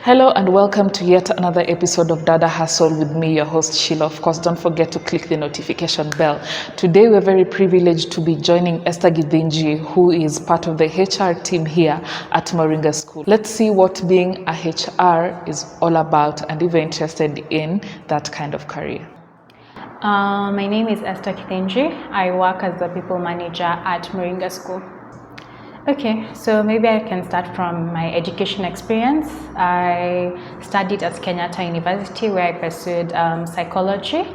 Hello and welcome to yet another episode of DADA Hustle with me, your host Sheila. Of course, don't forget to click the notification bell. Today, we're very privileged to be joining Esther Kithinji, who is part of the HR team here at Moringa School. Let's see what being a HR is all about and if you're interested in that kind of career. My name is Esther Kithinji. I work as the people manager at Moringa School. Okay, so maybe I can start from my education experience. I studied at Kenyatta University where I pursued psychology.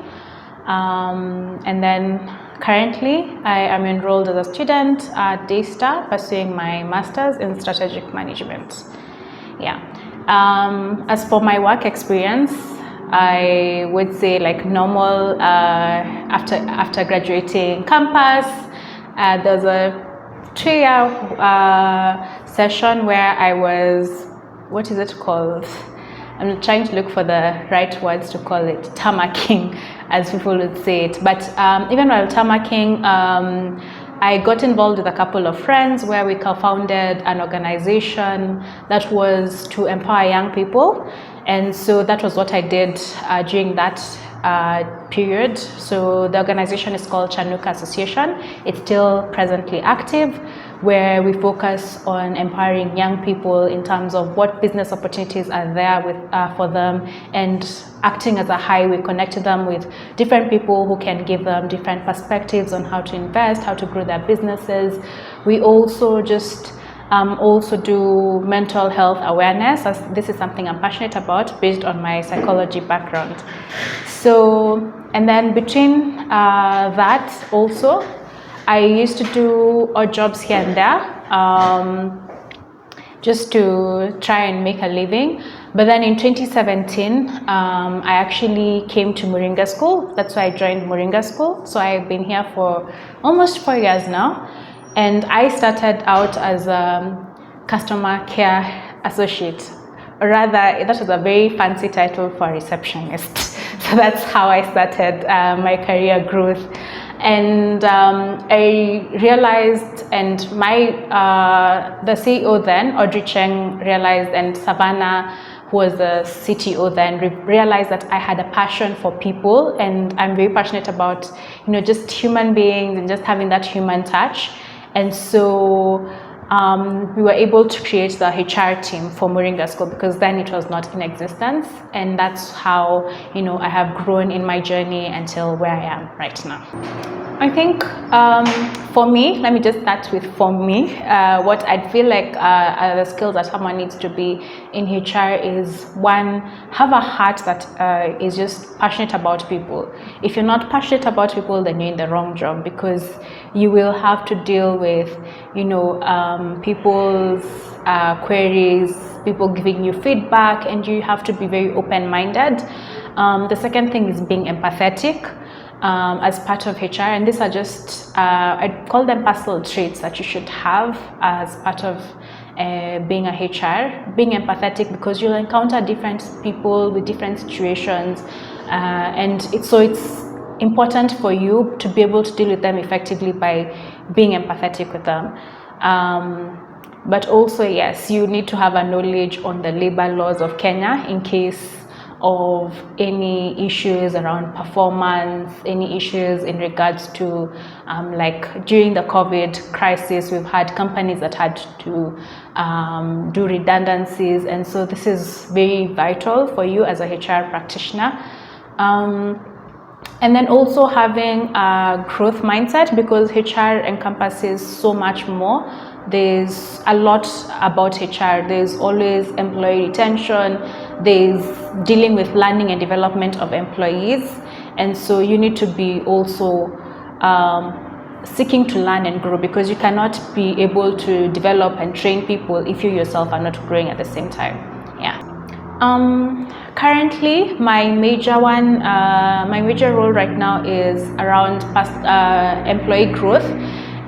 And then currently I am enrolled as a student at DADA pursuing my master's in strategic management. Yeah. As for my work experience, I would say like normal after graduating campus, there's a 2-year session where I was, what is it called? I'm trying to look for the right words to call it, tarmacking, as people would say it. But even while tarmacking, I got involved with a couple of friends where we co-founded an organization that was to empower young people. And so that was what I did during that period. So the organization is called Chanuka Association. It's still presently active, where we focus on empowering young people in terms of what business opportunities are there for them, and acting as a highway, connecting them with different people who can give them different perspectives on how to invest, how to grow their businesses. We also also do mental health awareness, as this is something I'm passionate about based on my psychology background. So, and then between that also, I used to do odd jobs here and there just to try and make a living. But then in 2017, I actually came to Moringa School. That's why I joined Moringa School. So I've been here for almost 4 years now. And I started out as a customer care associate. Or rather, that was a very fancy title for a receptionist. So that's how I started my career growth. And I realized, and the CEO then, Audrey Cheng, realized, and Savannah, who was the CTO then, realized that I had a passion for people, and I'm very passionate about, just human beings and just having that human touch. And so we were able to create the HR team for Moringa School, because then it was not in existence. And that's how, I have grown in my journey until where I am right now. I think for me, let me just start with for me, what I feel like are the skills that someone needs to be in HR is, one, have a heart that is just passionate about people. If you're not passionate about people, then you're in the wrong job, because you will have to deal with, people's queries, people giving you feedback, and you have to be very open-minded. The second thing is being empathetic. As part of HR, and these are just, I call them personal traits that you should have as part of being a HR. Being empathetic, because you'll encounter different people with different situations, and it's important for you to be able to deal with them effectively by being empathetic with them. But also, yes, you need to have a knowledge on the labor laws of Kenya in case of any issues around performance, any issues in regards to like during the COVID crisis, we've had companies that had to do redundancies, and so this is very vital for you as a HR practitioner. And then also having a growth mindset, because HR encompasses so much more. There's a lot about HR. There's always employee retention, there's dealing with learning and development of employees, and so you need to be also seeking to learn and grow, because you cannot be able to develop and train people if you yourself are not growing at the same time. Yeah. Currently, my major role right now is around employee growth.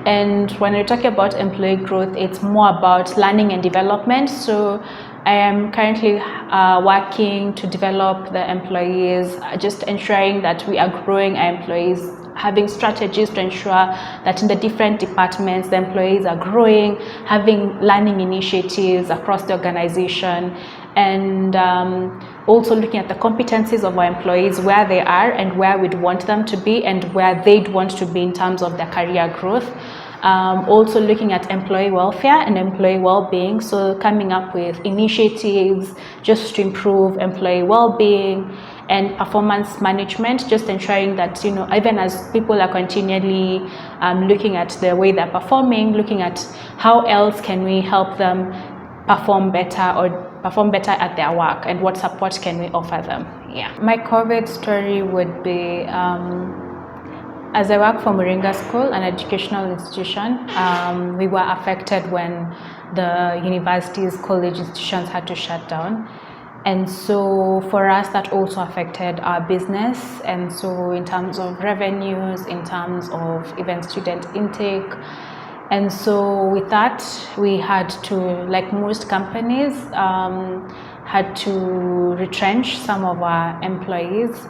And when we're talking about employee growth, it's more about learning and development. So I am currently working to develop the employees, just ensuring that we are growing our employees, having strategies to ensure that in the different departments, the employees are growing, having learning initiatives across the organization, and also looking at the competencies of our employees, where they are and where we'd want them to be and where they'd want to be in terms of their career growth. Also looking at employee welfare and employee well-being, so coming up with initiatives just to improve employee well-being and performance management, just ensuring that, you know, even as people are continually looking at the way they're performing, looking at how else can we help them perform better or perform better at their work, and what support can we offer them. Yeah, my COVID story would be, as I work for Moringa School, an educational institution, we were affected when the universities, college institutions had to shut down. And so for us, that also affected our business. And so in terms of revenues, in terms of even student intake. And so with that, we had to, like most companies, had to retrench some of our employees.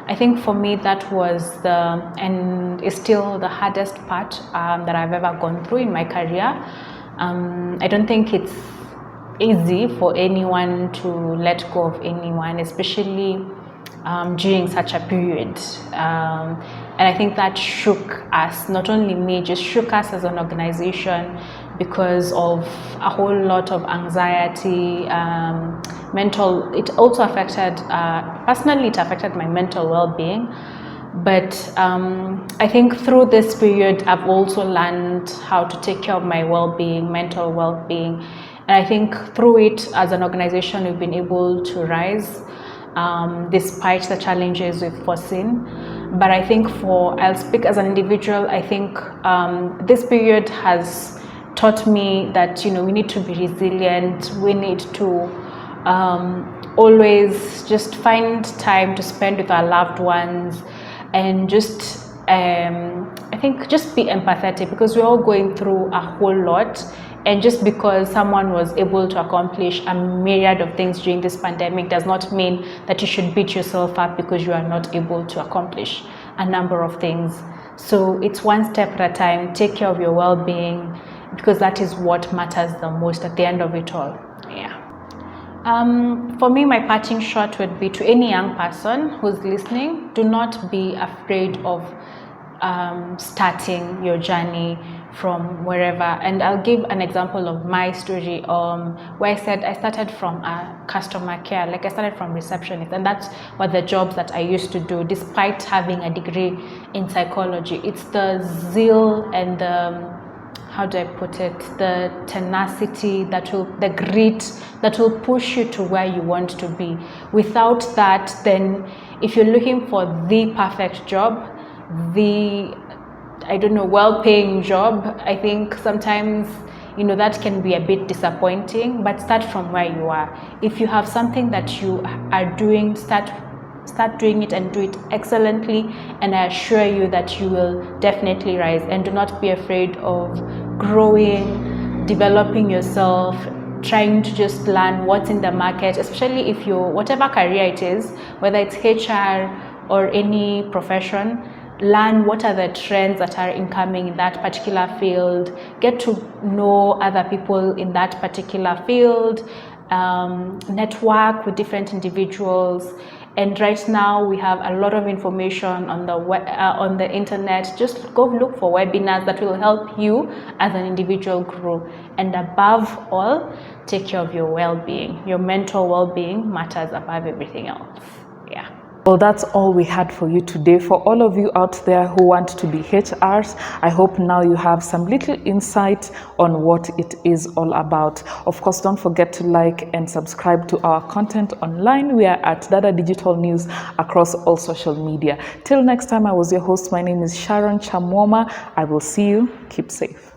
I think for me that was and is still the hardest part that I've ever gone through in my career. I don't think it's easy for anyone to let go of anyone, especially during such a period. And I think that shook us, not only me, just shook us as an organization because of a whole lot of anxiety, mental. It also affected, personally, it affected my mental well-being. But I think through this period, I've also learned how to take care of my well-being, mental well-being. And I think through it, as an organization, we've been able to rise despite the challenges we've foreseen. But I think I'll speak as an individual, I think this period has taught me that, you know, we need to be resilient. We need to always just find time to spend with our loved ones, and just I think just be empathetic, because we're all going through a whole lot. And just because someone was able to accomplish a myriad of things during this pandemic does not mean that you should beat yourself up because you are not able to accomplish a number of things. So it's one step at a time. Take care of your well-being, because that is what matters the most at the end of it all. Yeah. For me, my parting shot would be to any young person who's listening: do not be afraid of starting your journey from wherever. And I'll give an example of my story, where I said I started from customer care, like I started from receptionist, and that's what the jobs that I used to do, despite having a degree in psychology. It's the zeal and the, how do I put it, the tenacity, the grit that will push you to where you want to be. Without that, then if you're looking for the perfect job, well-paying job, I think sometimes, you know, that can be a bit disappointing. But start from where you are. If you have something that you are doing, start doing it and do it excellently, and I assure you that you will definitely rise. And do not be afraid of growing, developing yourself, trying to just learn what's in the market, especially if whatever career it is, whether it's HR or any profession. Learn what are the trends that are incoming in that particular field. Get to know other people in that particular field. Network with different individuals. And right now we have a lot of information on the internet. Just go look for webinars that will help you as an individual grow. And above all, take care of your well-being. Your mental well-being matters above everything else. Yeah. Well, that's all we had for you today. For all of you out there who want to be HRs, I hope now you have some little insight on what it is all about. Of course, don't forget to like and subscribe to our content online. We are at DADA Digital News across all social media. Till next time, I was your host. My name is Sharon Chamwoma. I will see you. Keep safe.